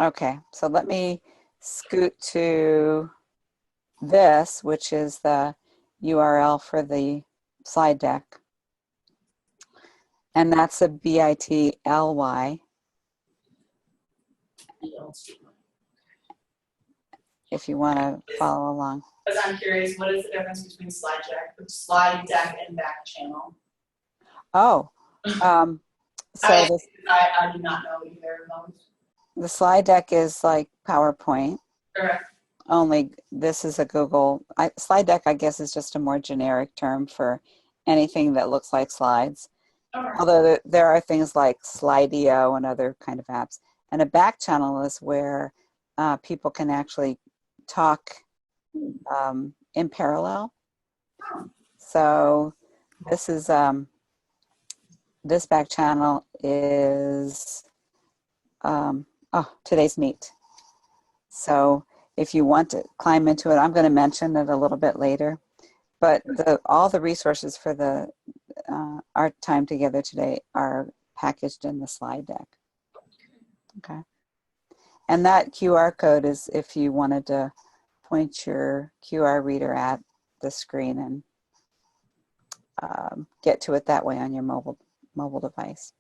Okay, so let me scoot to this, which is the URL for the slide deck. And that's a bit.ly if you want to follow along. Because I'm curious, what is the difference between slide deck and back channel? Oh, so I do not know either of those. the slide deck is like PowerPoint. Correct. Only this is a Google. Slide deck, I guess, is just a more generic term for anything that looks like slides. Right. Although there are things like Slidio and other kind of apps. And a back channel is where people can actually talk in parallel. So this is this back channel is today's meet. So if you want to climb into it, I'm going to mention it a little bit later. But all the resources for our time together today are packaged in the slide deck. Okay. And that QR code is if you wanted to point your QR reader at the screen and get to it that way on your mobile device.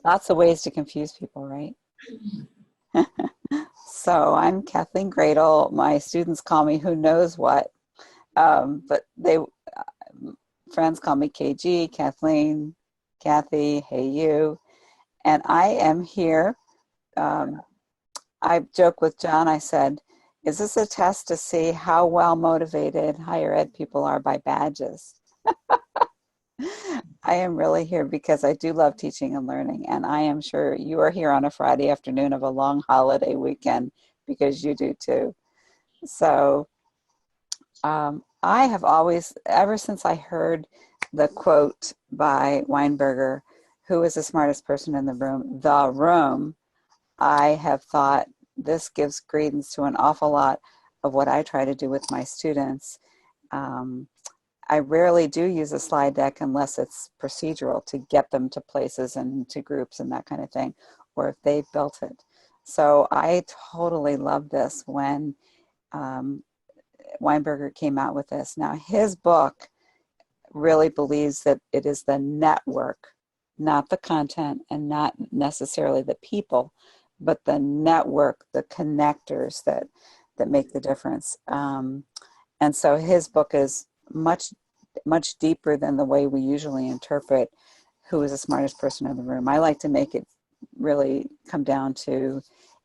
Lots of ways to confuse people, right? So I'm Kathleen Gradle. My students call me who knows what, but friends call me KG, Kathleen, Kathy, hey you. And I am here. I joked with John, I said, is this a test to see how well motivated higher ed people are by badges? I am really here because I do love teaching and learning, and I am sure you are here on a Friday afternoon of a long holiday weekend because you do too. So I have always, ever since I heard the quote by Weinberger, who is the smartest person in the room, I have thought this gives credence to an awful lot of what I try to do with my students. I rarely do use a slide deck unless it's procedural to get them to places and to groups and that kind of thing, or if they built it. So I totally love this when Weinberger came out with this. Now his book really believes that it is the network, not the content and not necessarily the people, but the network, the connectors that make the difference. And so his book is much deeper than the way we usually interpret who is the smartest person in the room. I like to make it really come down to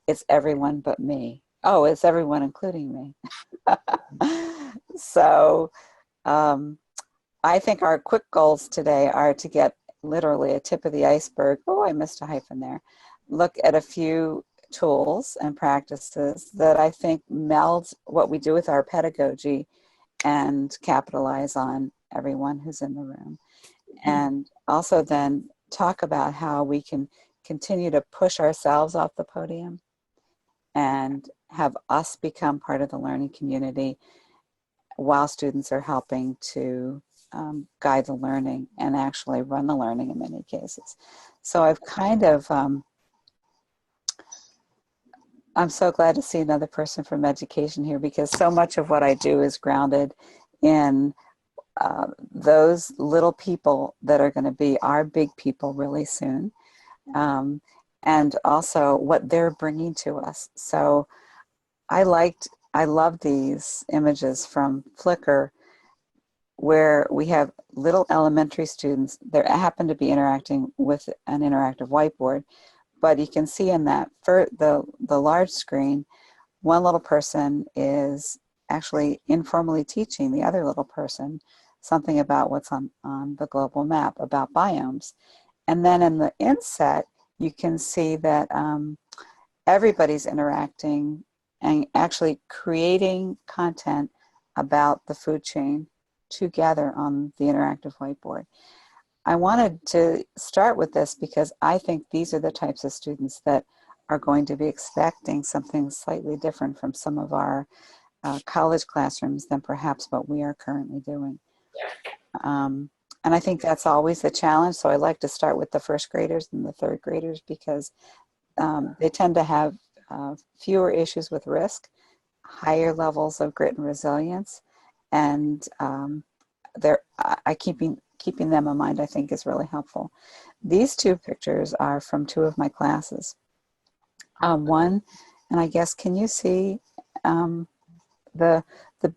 it's everyone but me. Oh, it's everyone including me. So I think our quick goals today are to get literally a tip of the iceberg. Oh, I missed a hyphen there. Look at a few tools and practices that I think meld what we do with our pedagogy and capitalize on everyone who's in the room. And also then talk about how we can continue to push ourselves off the podium and have us become part of the learning community while students are helping to guide the learning and actually run the learning in many cases. So I've kind of, I'm so glad to see another person from education here because so much of what I do is grounded in those little people that are going to be our big people really soon. And also what they're bringing to us. So I love these images from Flickr where we have little elementary students that happen to be interacting with an interactive whiteboard, but you can see in that for the large screen, one little person is actually informally teaching the other little person something about what's on the global map about biomes. And then in the inset, you can see that everybody's interacting and actually creating content about the food chain together on the interactive whiteboard. I wanted to start with this because I think these are the types of students that are going to be expecting something slightly different from some of our college classrooms than perhaps what we are currently doing. And I think that's always the challenge. So I like to start with the first graders and the third graders because they tend to have fewer issues with risk, higher levels of grit and resilience, and keeping them in mind, I think, is really helpful. These two pictures are from two of my classes. One, and I guess, can you see the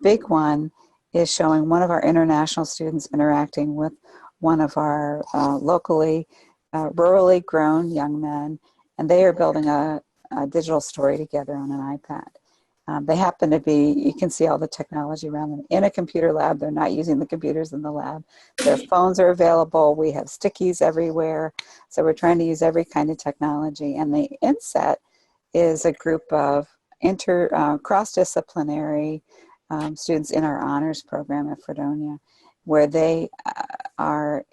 big one is showing one of our international students interacting with one of our locally, rurally grown young men, and they are building a digital story together on an iPad. They happen to be, you can see all the technology around them, in a computer lab. They're not using the computers in the lab. Their phones are available. We have stickies everywhere. So we're trying to use every kind of technology. And the inset is a group of cross-disciplinary students in our honors program at Fredonia, where they are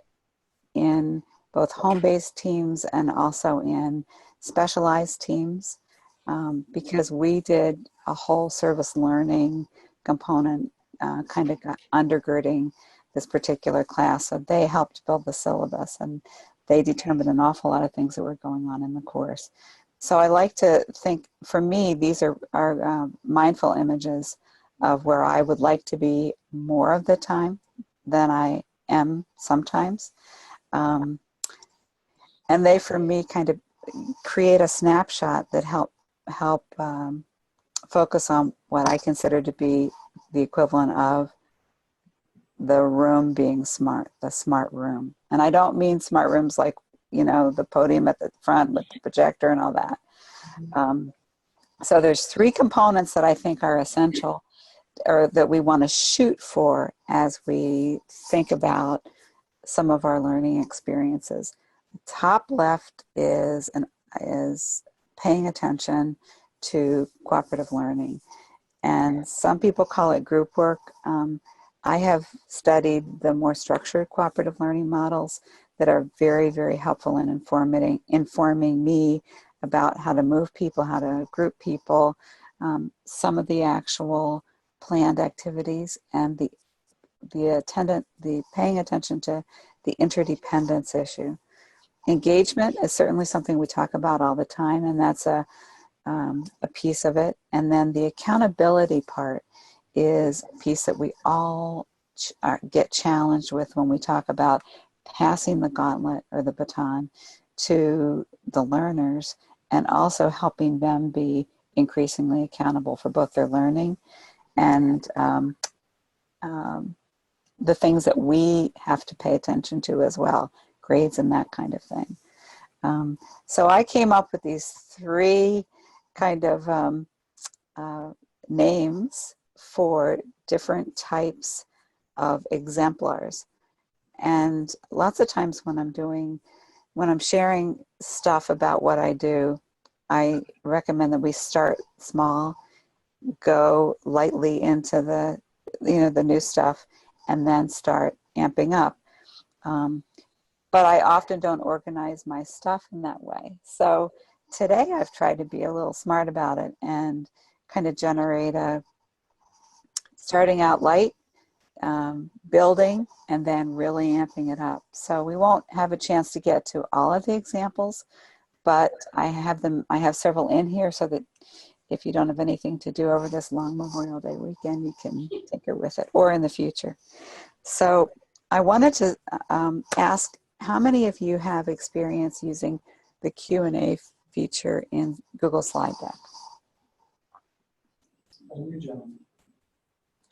in both home-based teams and also in specialized teams, because we did a whole service learning component kind of undergirding this particular class. So they helped build the syllabus, and they determined an awful lot of things that were going on in the course. So I like to think, for me, these are mindful images of where I would like to be more of the time than I am sometimes. And they, for me, kind of create a snapshot that help focus on what I consider to be the equivalent of the room being smart, the smart room. And I don't mean smart rooms like, you know, the podium at the front with the projector and all that. So there's three components that I think are essential, or that we want to shoot for as we think about some of our learning experiences. The top left is paying attention to cooperative learning. And some people call it group work. I have studied the more structured cooperative learning models that are very, very helpful in informing me about how to move people, how to group people, some of the actual planned activities, and the paying attention to the interdependence issue. Engagement is certainly something we talk about all the time, and that's a piece of it. And then the accountability part is a piece that we all get challenged with when we talk about passing the gauntlet or the baton to the learners, and also helping them be increasingly accountable for both their learning and the things that we have to pay attention to as well, grades and that kind of thing. So I came up with these three kind of names for different types of exemplars. And lots of times when I'm sharing stuff about what I do, I recommend that we start small, go lightly into the new stuff, and then start amping up. But I often don't organize my stuff in that way. So today I've tried to be a little smart about it and kind of generate starting out light, building, and then really amping it up. So we won't have a chance to get to all of the examples, but I have several in here so that if you don't have anything to do over this long Memorial Day weekend, you can tinker with it, or in the future. So I wanted to ask, how many of you have experience using the Q&A feature in Google Slide Deck?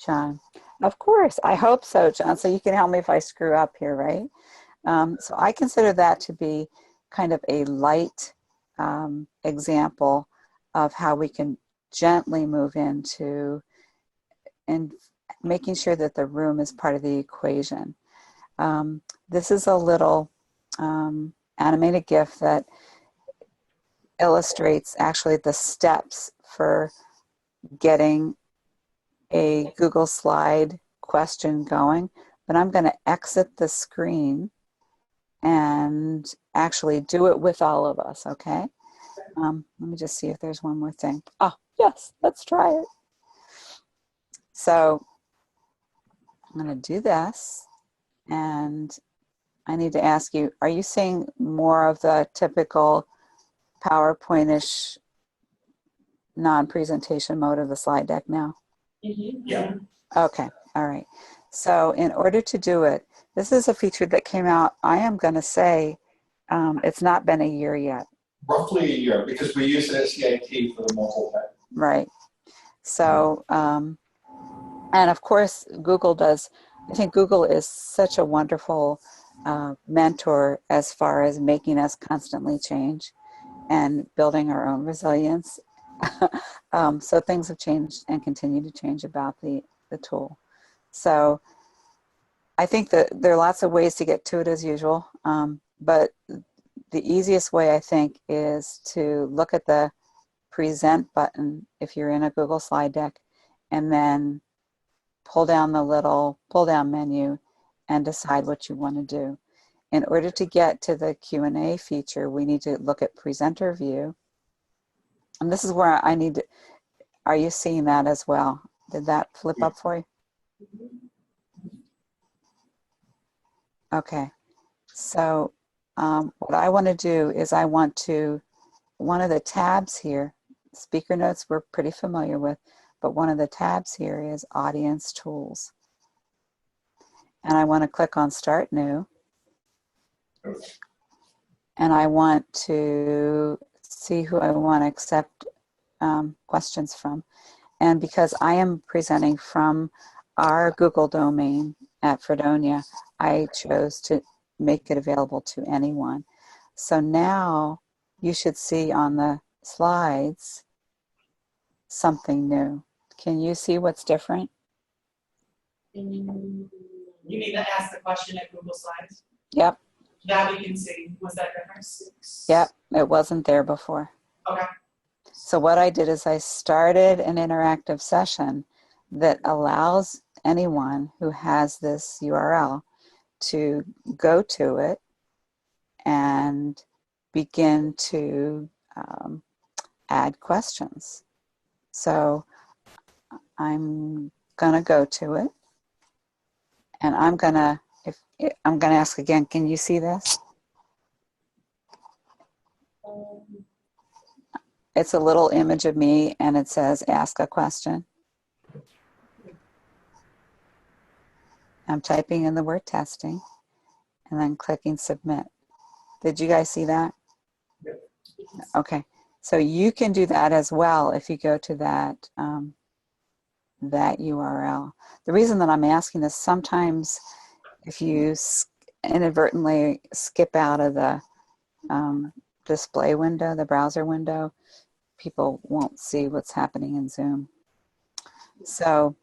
John. Of course, I hope so, John. So you can help me if I screw up here, right? So I consider that to be kind of a light example of how we can gently move into and making sure that the room is part of the equation. This is a little animated GIF that illustrates actually the steps for getting a Google Slide question going, but I'm going to exit the screen and actually do it with all of us, okay? Let me just see if there's one more thing. Oh, yes, let's try it. So I'm going to do this, and I need to ask you, are you seeing more of the typical PowerPoint-ish non-presentation mode of the slide deck now? Yeah. Okay, all right. So in order to do it, this is a feature that came out, I am going to say, it's not been a year yet. Roughly a year, because we use SCIT for the mobile pad. Right. So, and of course, Google does, I think Google is such a wonderful mentor as far as making us constantly change and building our own resilience. So things have changed and continue to change about the tool. So I think that there are lots of ways to get to it as usual, but the easiest way I think is to look at the present button if you're in a Google slide deck, and then pull down the little pull down menu and decide what you want to do. In order to get to the Q&A feature, we need to look at presenter view. And this is where I need to, are you seeing that as well? Did that flip up for you? Okay. So what I want to do is I want to, one of the tabs here, speaker notes we're pretty familiar with, but one of the tabs here is audience tools. And I want to click on start new. And I want to see who I want to accept questions from. And because I am presenting from our Google domain at Fredonia, I chose to make it available to anyone. So now you should see on the slides something new. Can you see what's different? You mean to ask the question at Google Slides? Yep. That we can see. Was that different? Yep, it wasn't there before. Okay. So what I did is I started an interactive session that allows anyone who has this URL to go to it and begin to add questions. So I'm gonna go to it, and I'm gonna ask again, can you see this? It's a little image of me and it says ask a question. I'm typing in the word testing and then clicking submit. Did you guys see that? Yep. Okay, so you can do that as well if you go to that that URL. The reason that I'm asking is sometimes if you inadvertently skip out of the display window, the browser window, people won't see what's happening in Zoom. So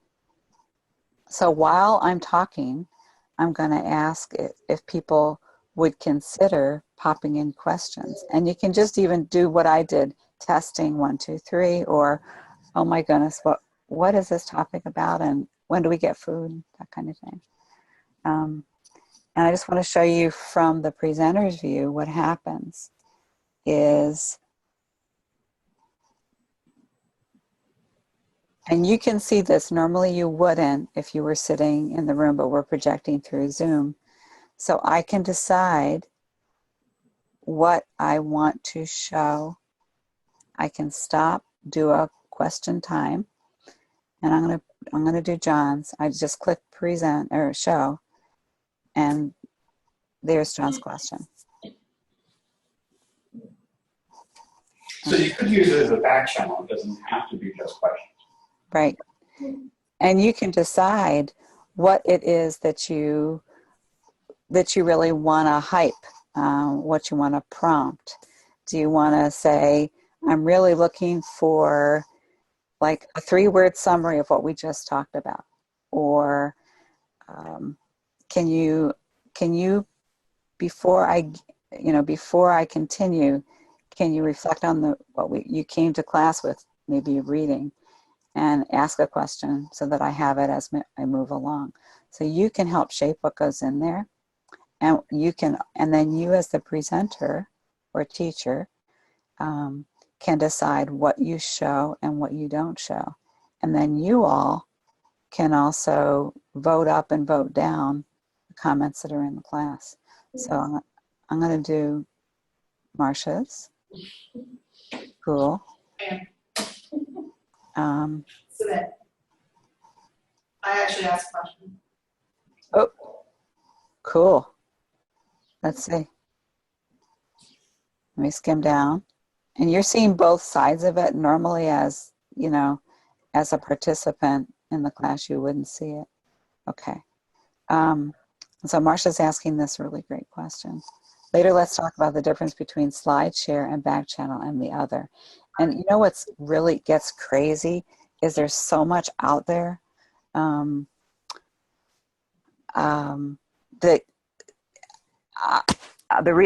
while I'm talking, I'm going to ask if people would consider popping in questions. And you can just even do what I did, testing 1, 2, 3, or oh my goodness, what is this topic about, and when do we get food, that kind of thing. And I just want to show you from the presenter's view what happens is, and you can see this, normally you wouldn't if you were sitting in the room, but we're projecting through Zoom. So I can decide what I want to show. I can stop, do a question time, and I'm gonna do John's. I just click present or show, and there's John's question. So you could use it as a back channel. It doesn't have to be just questions. Right. And you can decide what it is that you really want to hype, what you want to prompt. Do you want to say, I'm really looking for like a 3-word summary of what we just talked about? Or can you before I continue, can you reflect on what you came to class with, maybe reading, and ask a question so that I have it as I move along. So you can help shape what goes in there, and then you as the presenter or teacher can decide what you show and what you don't show. And then you all can also vote up and vote down the comments that are in the class. So I'm going to do Marcia's. Cool. So that I actually asked a question. Oh, cool. Let's see. Let me skim down. And you're seeing both sides of it. Normally, as you know, as a participant in the class, you wouldn't see it. Okay. So Marcia's asking this really great question. Later, let's talk about the difference between slide share and back channel and the other. And you know what's really gets crazy is there's so much out there that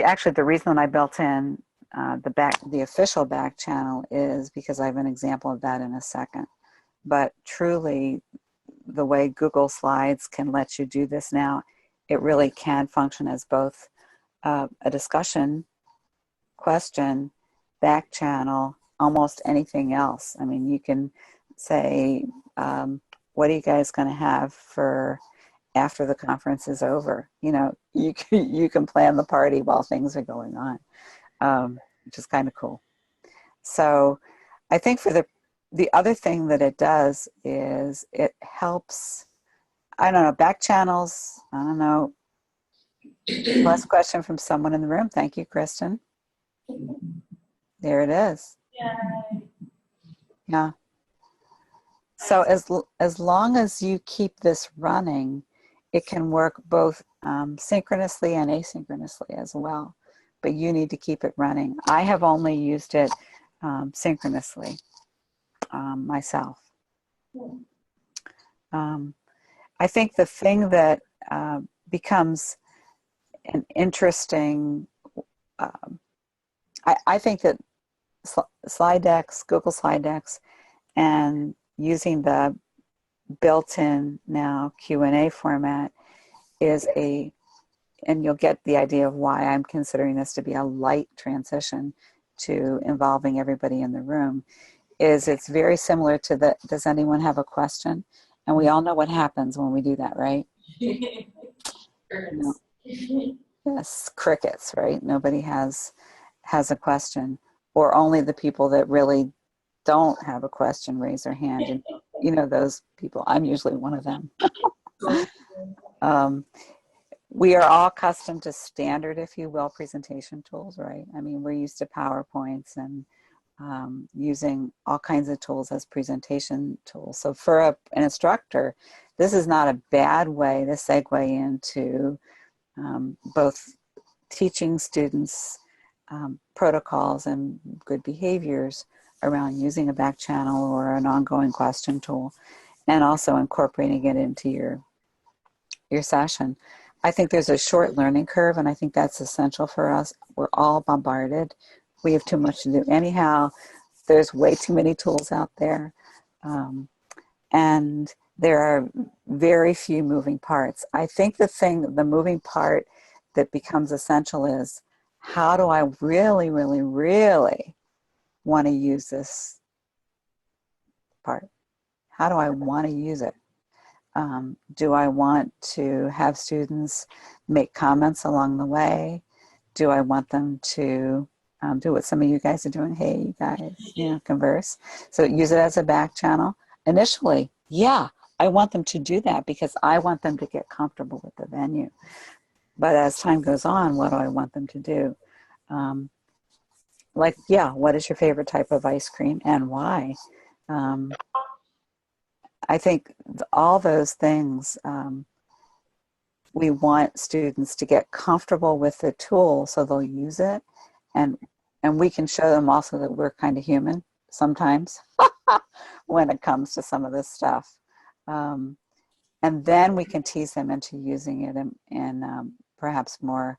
actually the reason that I built in the official back channel is because I have an example of that in a second. But truly, the way Google Slides can let you do this now, it really can function as both a discussion, question, back channel, almost anything else. I mean, you can say, what are you guys going to have for after the conference is over? You know, you can plan the party while things are going on, which is kind of cool. So I think for the other thing that it does is it helps, I don't know, back channels, I don't know. Last question from someone in the room. Thank you, Kristen. There it is. Yay. Yeah. So as long as you keep this running, it can work both synchronously and asynchronously as well. But you need to keep it running. I have only used it synchronously myself. I think the thing that becomes an interesting, I think that slide decks, Google slide decks, and using the built-in now Q&A format is and you'll get the idea of why I'm considering this to be a light transition to involving everybody in the room, is it's very similar to does anyone have a question? And we all know what happens when we do that, right? No. Yes, crickets, right? Nobody has a question, or only the people that really don't have a question raise their hand. And you know those people. I'm usually one of them. We are all accustomed to standard, if you will, presentation tools, right? I mean, we're used to PowerPoints and using all kinds of tools as presentation tools. So for an instructor, this is not a bad way to segue into both teaching students protocols and good behaviors around using a back channel or an ongoing question tool, and also incorporating it into your session. I think there's a short learning curve, and I think that's essential for us. We're all bombarded. We have too much to do anyhow. There's way too many tools out there. And there are very few moving parts. I think the moving part that becomes essential is, how do I really, really, really want to use this part? How do I want to use it? Do I want to have students make comments along the way? Do I want them to do what some of you guys are doing? Hey, you guys, converse. So use it as a back channel. Initially, yeah, I want them to do that because I want them to get comfortable with the venue. But as time goes on, what do I want them to do? What is your favorite type of ice cream and why? I think all those things, we want students to get comfortable with the tool so they'll use it. And we can show them also that we're kind of human sometimes when it comes to some of this stuff. And then we can tease them into using it in perhaps more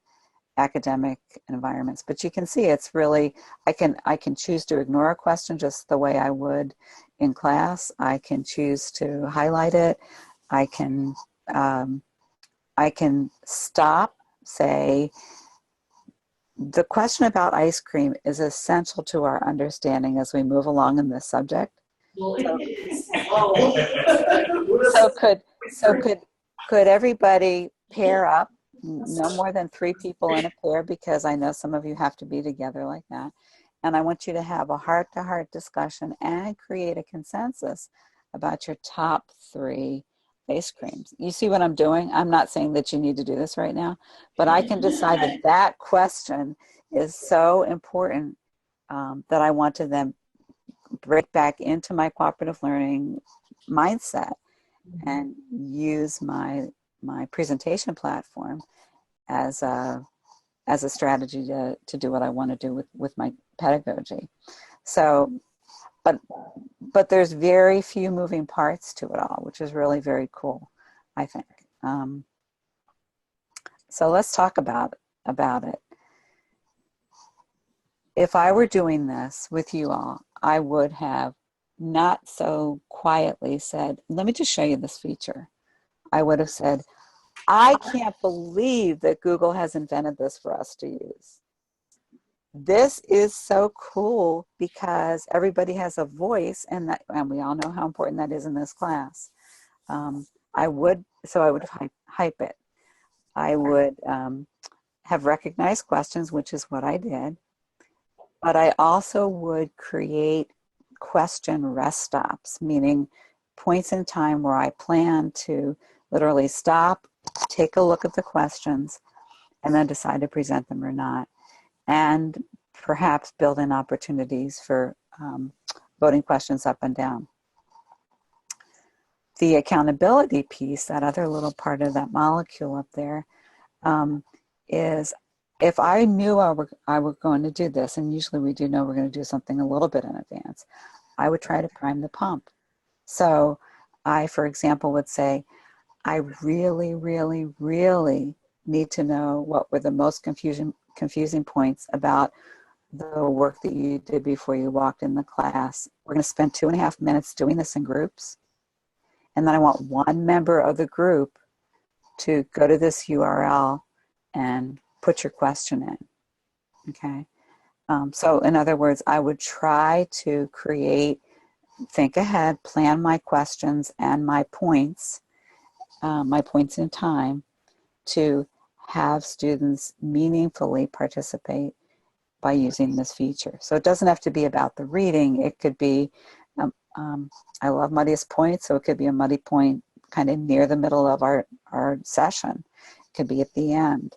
academic environments. But you can see it's really, I can choose to ignore a question just the way I would in class. I can choose to highlight it. I can stop, say, the question about ice cream is essential to our understanding as we move along in this subject. Well, So, it is. could everybody pair up? No more than 3 people in a pair, because I know some of you have to be together like that. and I want you to have a heart-to-heart discussion and create a consensus about your top 3 ice creams. You see what I'm doing? I'm not saying that you need to do this right now, but I can decide that that question is so important that I want to then break back into my cooperative learning mindset and use my presentation platform as a strategy to do what I want to do with my pedagogy. So, but there's very few moving parts to it all, which is really very cool, I think. So let's talk about it. If I were doing this with you all, I would have not so quietly said, let me just show you this feature. I would have said, I can't believe that Google has invented this for us to use. This is so cool because everybody has a voice, and we all know how important that is in this class. I would hype it. I would have recognized questions, which is what I did, but I also would create question rest stops, meaning points in time where I plan to literally stop, take a look at the questions, and then decide to present them or not. And perhaps build in opportunities for voting questions up and down. The accountability piece, that other little part of that molecule up there, is if I knew I were going to do this, and usually we do know we're going to do something a little bit in advance, I would try to prime the pump. So I, for example, would say, I really, really, really need to know what were the most confusing points about the work that you did before you walked in the class. We're going to spend 2.5 minutes doing this in groups. And then I want one member of the group to go to this URL and put your question in. Okay. So in other words, I would try to think ahead, plan my questions and my points in time to have students meaningfully participate by using this feature. So it doesn't have to be about the reading. It could be, I love muddiest points, so it could be a muddy point kind of near the middle of our session. It could be at the end.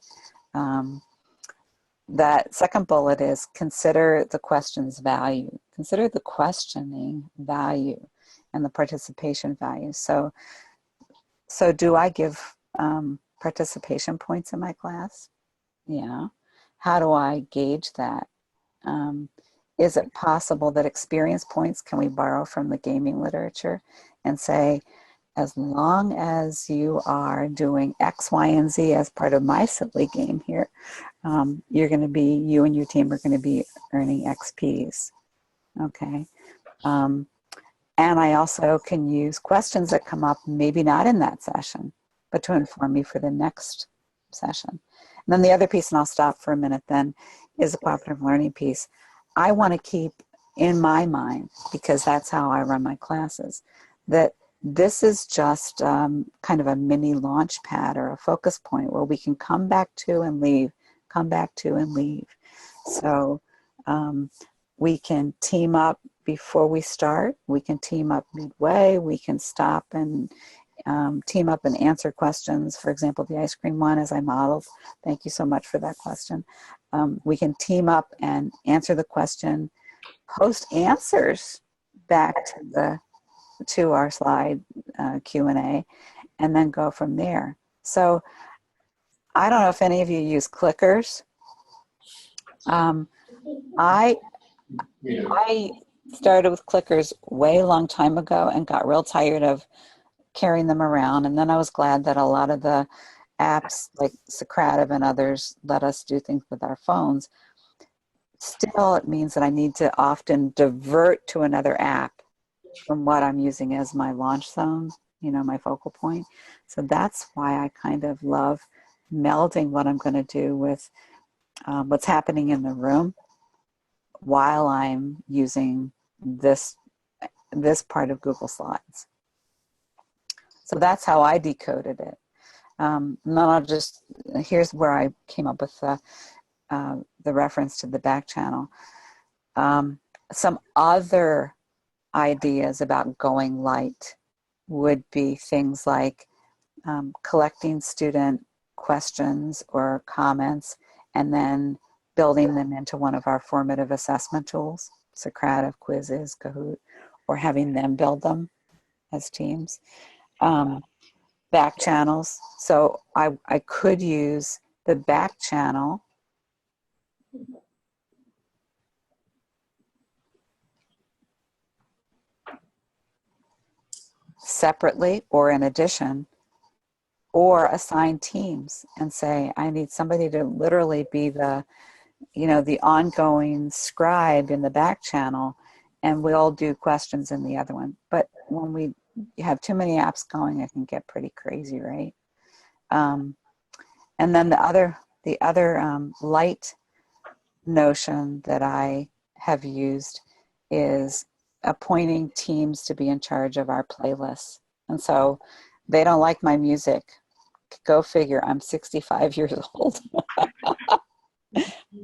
That second bullet is consider the question's value. Consider the questioning value and the participation value. So do I give participation points in my class? Yeah. How do I gauge that? Is it possible that experience points can we borrow from the gaming literature and say, as long as you are doing X, Y, and Z as part of my silly game here, you and your team are going to be earning XPs. Okay. And I also can use questions that come up, maybe not in that session, but to inform me for the next session. And then the other piece, and I'll stop for a minute then, is the cooperative learning piece. I want to keep in my mind, because that's how I run my classes, that this is just kind of a mini launch pad or a focus point where we can come back to and leave, come back to and leave. So we can team up before we start, we can team up midway, we can stop and team up and answer questions. For example, the ice cream one, as I modeled. Thank you so much for that question. We can team up and answer the question, post answers back to our slide Q&A, and then go from there. So I don't know if any of you use clickers. I started with clickers way long time ago and got real tired of carrying them around, and then I was glad that a lot of the apps like Socrative and others let us do things with our phones. Still, it means that I need to often divert to another app from what I'm using as my launch zone, my focal point. So that's why I kind of love melding what I'm going to do with what's happening in the room while I'm using this part of Google Slides. So that's how I decoded it. And then here's where I came up with the reference to the back channel. Some other ideas about going light would be things like collecting student questions or comments and then building them into one of our formative assessment tools, Socrative, quizzes, Kahoot, or having them build them as teams. Back channels. So I could use the back channel separately or in addition, or assign teams and say, I need somebody to literally be the, the ongoing scribe in the back channel, and we'll do questions in the other one. But when we have too many apps going, it can get pretty crazy, right? And then the other light notion that I have used is appointing teams to be in charge of our playlists. And so they don't like my music. Go figure, I'm 65 years old.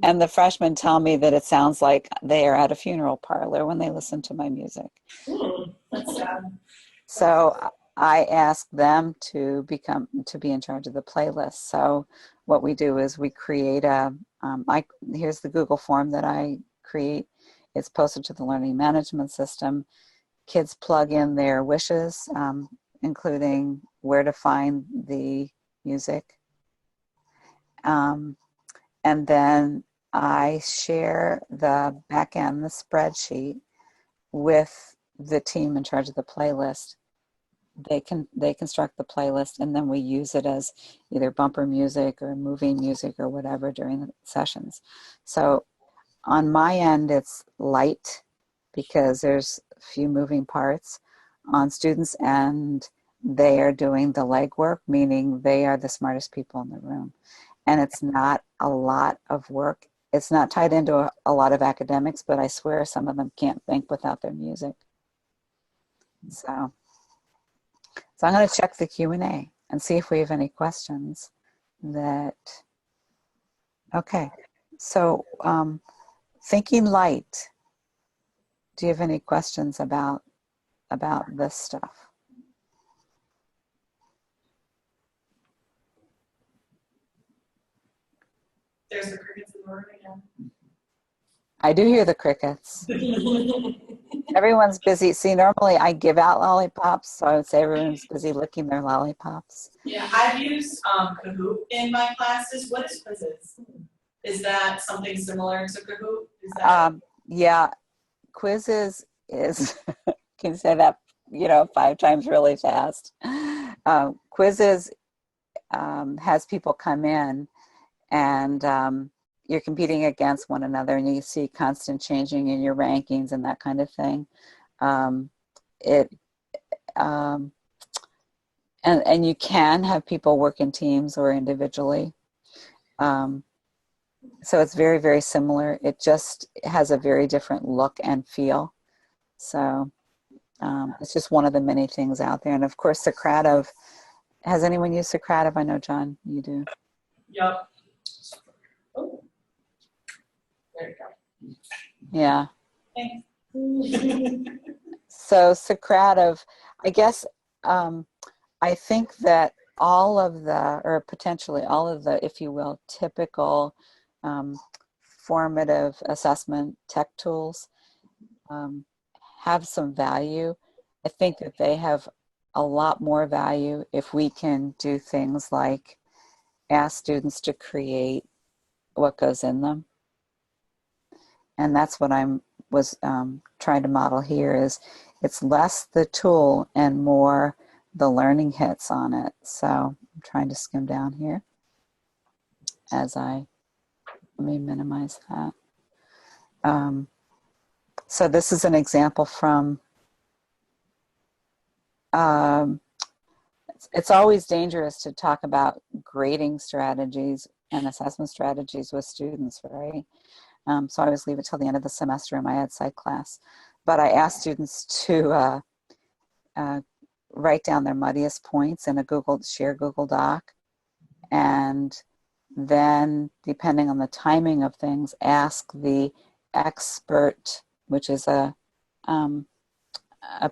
And the freshmen tell me that it sounds like they are at a funeral parlor when they listen to my music. That's sad. So I ask them to be in charge of the playlist. So what we do is we create here's the Google form that I create. It's posted to the learning management system. Kids plug in their wishes, including where to find the music. And then I share the back end, the spreadsheet, with the team in charge of the playlist. They construct the playlist, and then we use it as either bumper music or moving music or whatever during the sessions. So on my end, it's light because there's a few moving parts. On students' end, they are doing the legwork, meaning they are the smartest people in the room. And it's not a lot of work. It's not tied into a lot of academics, but I swear some of them can't think without their music. So I'm going to check the Q&A and see if we have any questions okay. So thinking light, do you have any questions about this stuff? There's the crickets in the room again. I do hear the crickets. Everyone's busy. See, normally I give out lollipops, so I would say everyone's busy licking their lollipops. Yeah, I've used Kahoot in my classes. What is quizzes? Is that something similar to Kahoot? Is that yeah, quizzes is, can you say that, 5 times really fast? Quizzes has people come in and you're competing against one another, and you see constant changing in your rankings and that kind of thing. And you can have people work in teams or individually. So it's very, very similar. It just has a very different look and feel. So it's just one of the many things out there. And of course, Socrative. Has anyone used Socrative? I know, John, you do. Yep. Oh. There you go. Yeah. Thanks. So Socrative, I guess, I think that potentially all of the, if you will, typical formative assessment tech tools have some value. I think that they have a lot more value if we can do things like ask students to create what goes in them. And that's what was trying to model here is it's less the tool and more the learning hits on it. So I'm trying to skim down here let me minimize that. So this is an example from, it's always dangerous to talk about grading strategies and assessment strategies with students, right? So I always leave it till the end of the semester in my ed psych class. But I ask students to write down their muddiest points in a shared Google Doc. And then, depending on the timing of things, ask the expert, which is a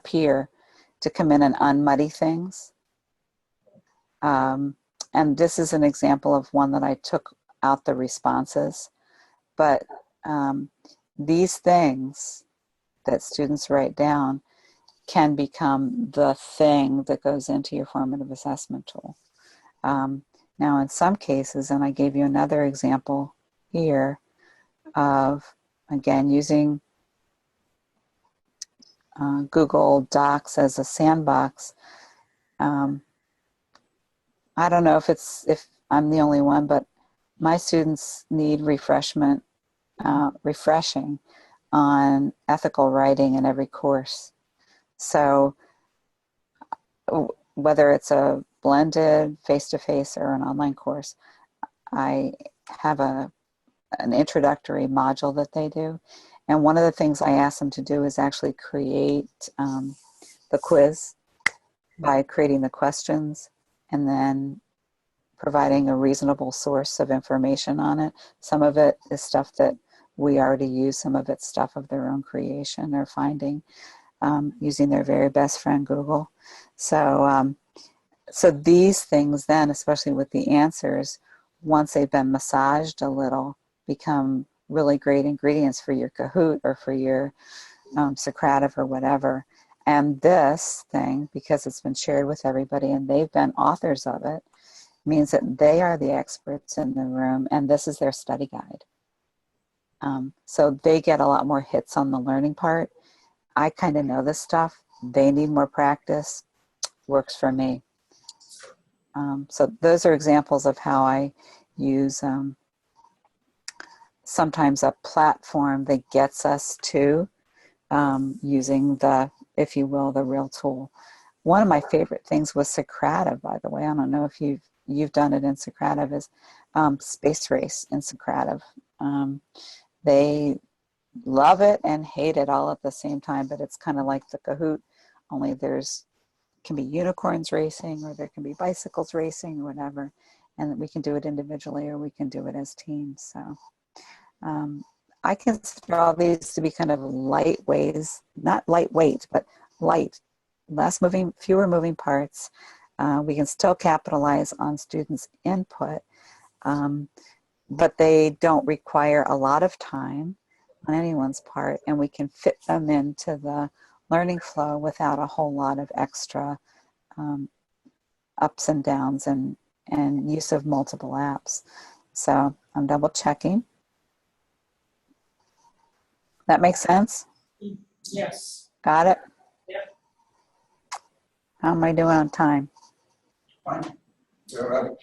peer, to come in and unmuddy things. And this is an example of one that I took out the responses. But these things that students write down can become the thing that goes into your formative assessment tool. Now, in some cases, and I gave you another example here of, again, using Google Docs as a sandbox. I don't know if I'm the only one, but my students need refreshing on ethical writing in every course. So whether it's a blended face-to-face or an online course, I have an introductory module that they do. And one of the things I ask them to do is actually create the quiz by creating the questions and then providing a reasonable source of information on it. Some of it is stuff that we already use, some of it's stuff of their own creation or finding using their very best friend, Google. So, so these things then, especially with the answers, once they've been massaged a little, become really great ingredients for your Kahoot or for your Socrative or whatever. And this thing, because it's been shared with everybody and they've been authors of it, means that they are the experts in the room and this is their study guide. So they get a lot more hits on the learning part. I kind of know this stuff. They need more practice. Works for me. So those are examples of how I use sometimes a platform that gets us to using the, if you will, the real tool. One of my favorite things was Socrative, by the way. I don't know if you've done it in Socrative, is Space Race in Socrative. They love it and hate it all at the same time, but it's kind of like the Kahoot, only can be unicorns racing or there can be bicycles racing or whatever, and we can do it individually or we can do it as teams. So I consider all these to be kind of light ways, not lightweight, but light, fewer moving parts. We can still capitalize on students' input, but they don't require a lot of time on anyone's part, and we can fit them into the learning flow without a whole lot of extra ups and downs and use of multiple apps. So I'm double checking. That makes sense? Yes. Got it? Yep. How am I doing on time? Fine. We're about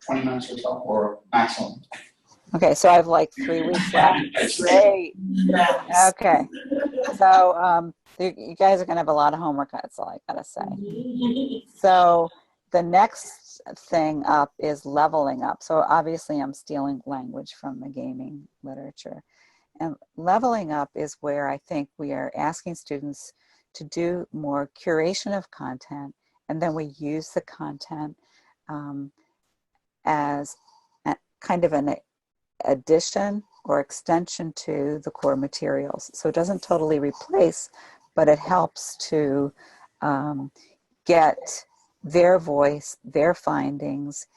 20 minutes or so, or maximum. Okay, so I have like 3 weeks left. Great. Okay. So you guys are going to have a lot of homework, that's all I got to say. So the next thing up is leveling up. So obviously I'm stealing language from the gaming literature. And leveling up is where I think we are asking students to do more curation of content, and then we use the content as kind of an addition or extension to the core materials. So it doesn't totally replace, but it helps to get their voice, their findings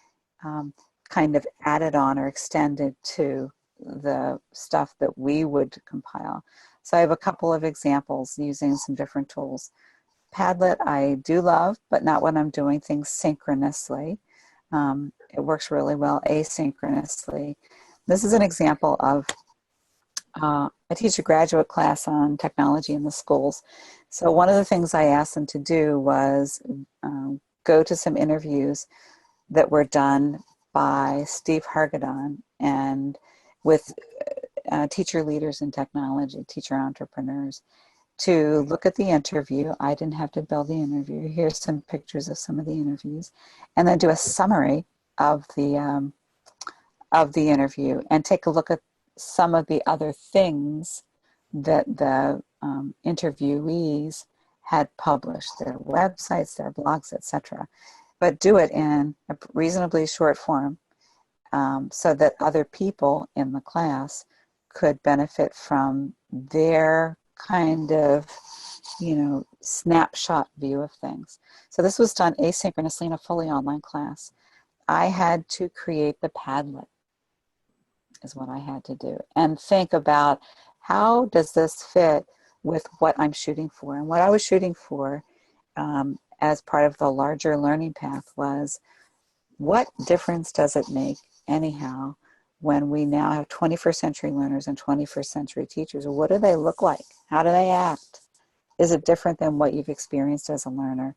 kind of added on or extended to the stuff that we would compile. So I have a couple of examples using some different tools. Padlet I do love, but not when I'm doing things synchronously. It works really well asynchronously. This is an example of, I teach a graduate class on technology in the schools. So one of the things I asked them to do was go to some interviews that were done by Steve Hargadon and with teacher leaders in technology, teacher entrepreneurs, to look at the interview. I didn't have to build the interview. Here's some pictures of some of the interviews, and then do a summary of the interview and take a look at some of the other things that the interviewees had published, their websites, their blogs, etc. But do it in a reasonably short form so that other people in the class could benefit from their kind of, snapshot view of things. So this was done asynchronously in a fully online class. I had to create the Padlet, is what I had to do, and think about how does this fit with what I'm shooting for. And what I was shooting for as part of the larger learning path was, what difference does it make anyhow when we now have 21st century learners and 21st century teachers? What do they look like? How do they act? Is it different than what you've experienced as a learner,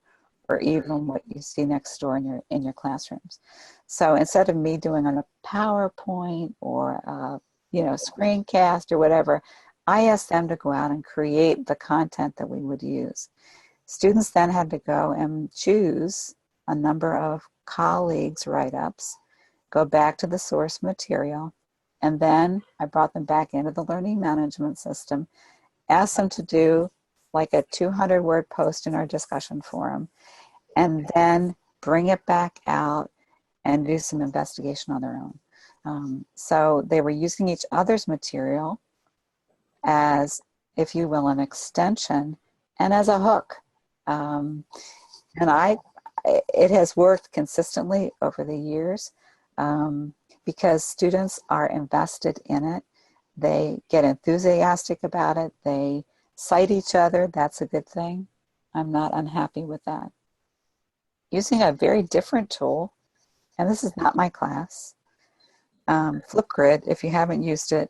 or even what you see next door in your classrooms? So instead of me doing on a PowerPoint or a, screencast or whatever, I asked them to go out and create the content that we would use. Students then had to go and choose a number of colleagues' write-ups, go back to the source material, and then I brought them back into the learning management system, asked them to do like a 200-word post in our discussion forum, and then bring it back out and do some investigation on their own. So they were using each other's material as, if you will, an extension and as a hook. And it has worked consistently over the years because students are invested in it. They get enthusiastic about it. They cite each other. That's a good thing. I'm not unhappy with that. Using a very different tool, and this is not my class, Flipgrid, if you haven't used it,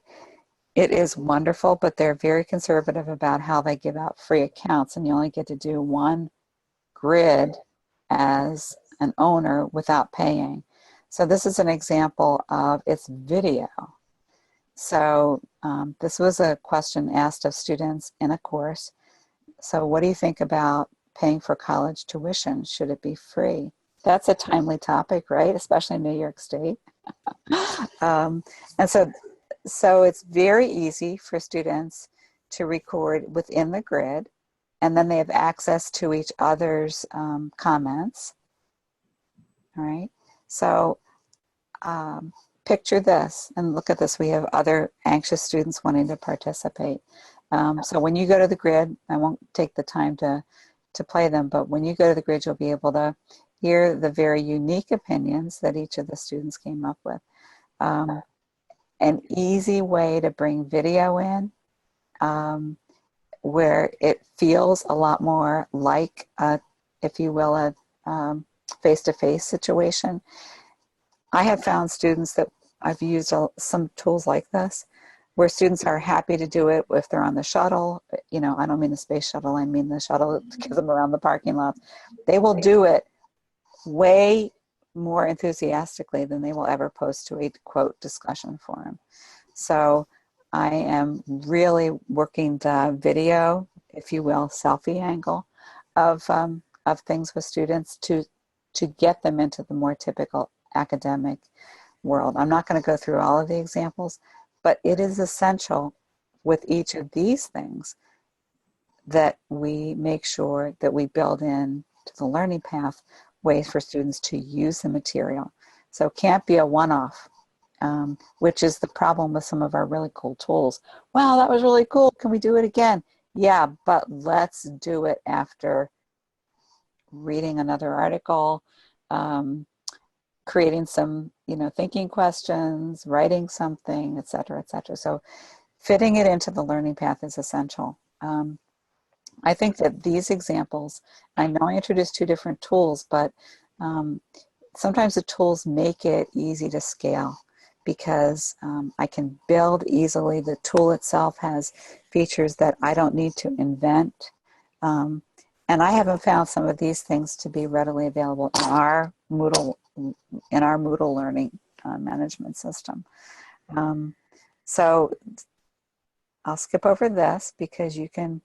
it is wonderful, but they're very conservative about how they give out free accounts, and you only get to do one grid as an owner without paying. So this is an example of its video. So this was a question asked of students in a course. So what do you think about paying for college tuition? Should it be free? That's a timely topic, right? Especially in New York State. And so it's very easy for students to record within the grid, and then they have access to each other's comments. All right. So picture this and look at this. We have other anxious students wanting to participate. So when you go to the grid, I won't take the time to play them, but when you go to the grid, you'll be able to hear the very unique opinions that each of the students came up with. An easy way to bring video in where it feels a lot more like, if you will, a face-to-face situation. I have found students that I've used some tools like this where students are happy to do it if they're on the shuttle. I don't mean the space shuttle, I mean the shuttle to get them around the parking lot. They will do it way more enthusiastically than they will ever post to a quote discussion forum. So I am really working the video, if you will, selfie angle of things with students to get them into the more typical academic world. I'm not going to go through all of the examples, but it is essential with each of these things that we make sure that we build in to the learning path ways for students to use the material. So it can't be a one-off, which is the problem with some of our really cool tools. Wow, that was really cool. Can we do it again? Yeah, but let's do it after reading another article, creating some, thinking questions, writing something, et cetera, et cetera. So fitting it into the learning path is essential. I think that these examples, I know I introduced two different tools, but sometimes the tools make it easy to scale because I can build easily. The tool itself has features that I don't need to invent. And I haven't found some of these things to be readily available in our Moodle learning management system. So I'll skip over this because you can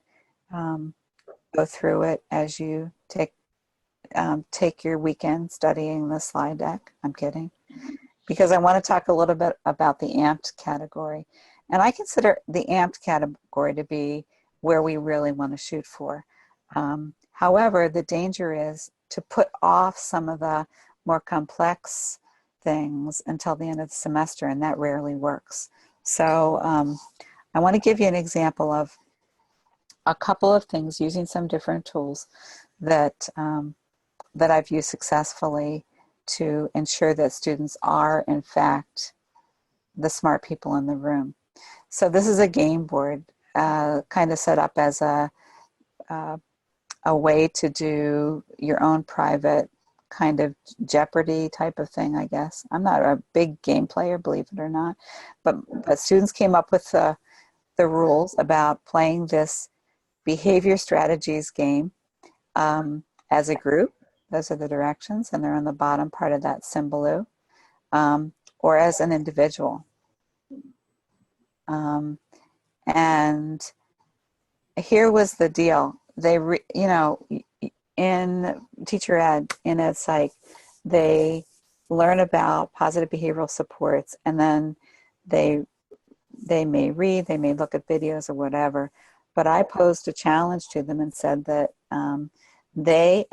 go through it as you take your weekend studying the slide deck. I'm kidding. Because I want to talk a little bit about the amped category. And I consider the amped category to be where we really want to shoot for. However, the danger is to put off some of the more complex things until the end of the semester, and that rarely works. So I want to give you an example of a couple of things using some different tools that that I've used successfully to ensure that students are, in fact, the smart people in the room. So this is a game board, kind of set up as a way to do your own private kind of Jeopardy type of thing, I guess. I'm not a big game player, believe it or not, but students came up with the rules about playing this behavior strategies game as a group. Those are the directions, and they're on the bottom part of that symbol, or as an individual. And here was the deal. They, you know, in teacher ed, in ed psych, they learn about positive behavioral supports, and then they may read, they may look at videos or whatever. But I posed a challenge to them and said that they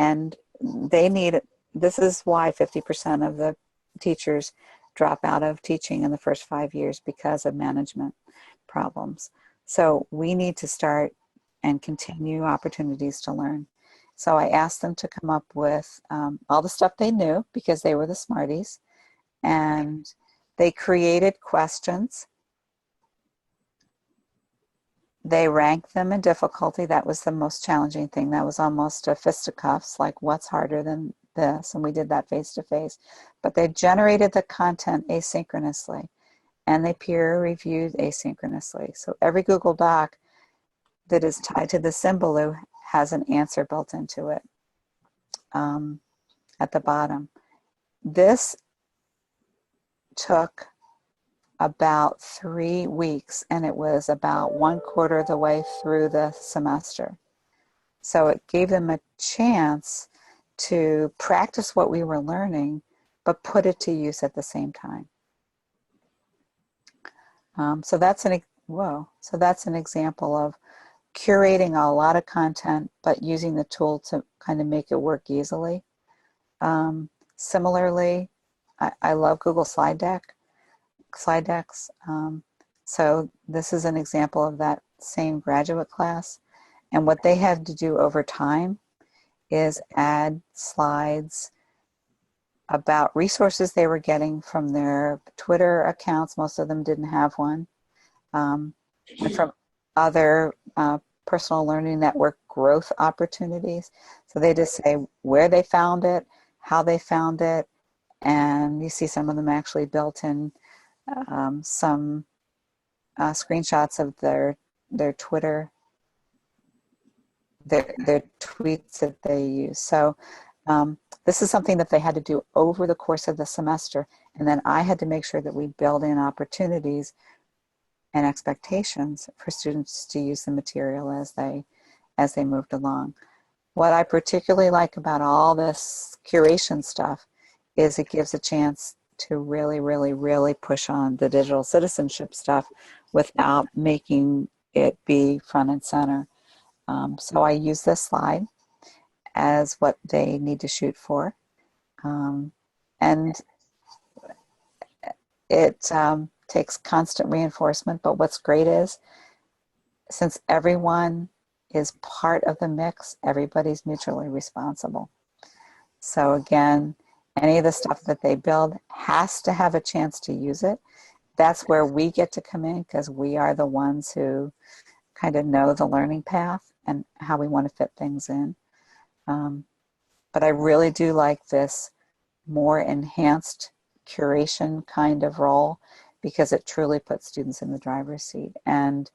need. This is why 50% of the teachers drop out of teaching in the first 5 years because of management problems. So we need to start and continue opportunities to learn. So I asked them to come up with all the stuff they knew because they were the smarties, and they created questions. They ranked them in difficulty. That was the most challenging thing. That was almost a fisticuffs, like what's harder than this? And we did that face to face. But they generated the content asynchronously, and they peer reviewed asynchronously. So every Google Doc that is tied to the symbol has an answer built into it at the bottom. This took about 3 weeks, and it was about 1/4 of the way through the semester. So it gave them a chance to practice what we were learning, but put it to use at the same time. So that's an example of curating a lot of content, but using the tool to kind of make it work easily. Similarly, I love Google slide decks. So this is an example of that same graduate class. And what they had to do over time is add slides about resources they were getting from their Twitter accounts. Most of them didn't have one. And from other personal learning network growth opportunities. So they just say where they found it, how they found it, and you see some of them actually built in some screenshots of their Twitter, their tweets that they use. So this is something that they had to do over the course of the semester, and then I had to make sure that we build in opportunities and expectations for students to use the material as they moved along. What I particularly like about all this curation stuff is it gives a chance to really, really, really push on the digital citizenship stuff without making it be front and center. So I use this slide as what they need to shoot for. And it takes constant reinforcement, but what's great is, since everyone is part of the mix, everybody's mutually responsible. So again, any of the stuff that they build has to have a chance to use it. That's where we get to come in, because we are the ones who kind of know the learning path and how we want to fit things in. But I really do like this more enhanced curation kind of role, because it truly puts students in the driver's seat. And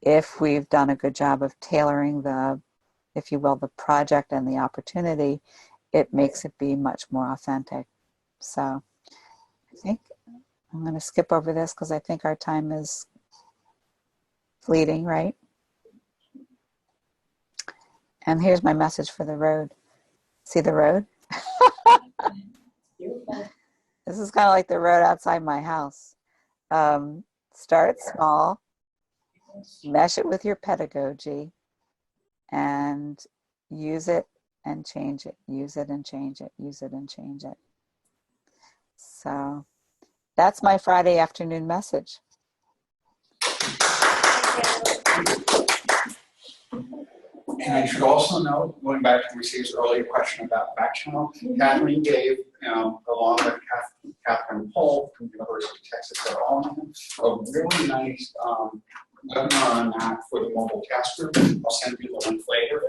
if we've done a good job of tailoring the, if you will, the project and the opportunity, it makes it be much more authentic. So I think I'm going to skip over this because I think our time is fleeting, right? And here's my message for the road. See the road? This is kind of like the road outside my house. Start small, mesh it with your pedagogy, and use it and change it. Use it and change it. Use it and change it. So that's my Friday afternoon message. And I should also note, going back to Marcia's earlier question about back channel, Kathleen gave, along with Catherine Pohl from the University of Texas at Austin, a really nice webinar on that for the mobile task group. I'll send you the link later.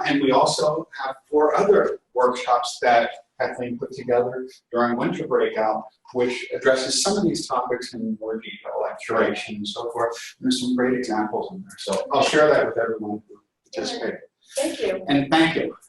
And we also have 4 other workshops that Kathleen put together during winter breakout, which addresses some of these topics in more detail, like curation and so forth. There's some great examples in there. So I'll share that with everyone who participated. Thank you. And thank you.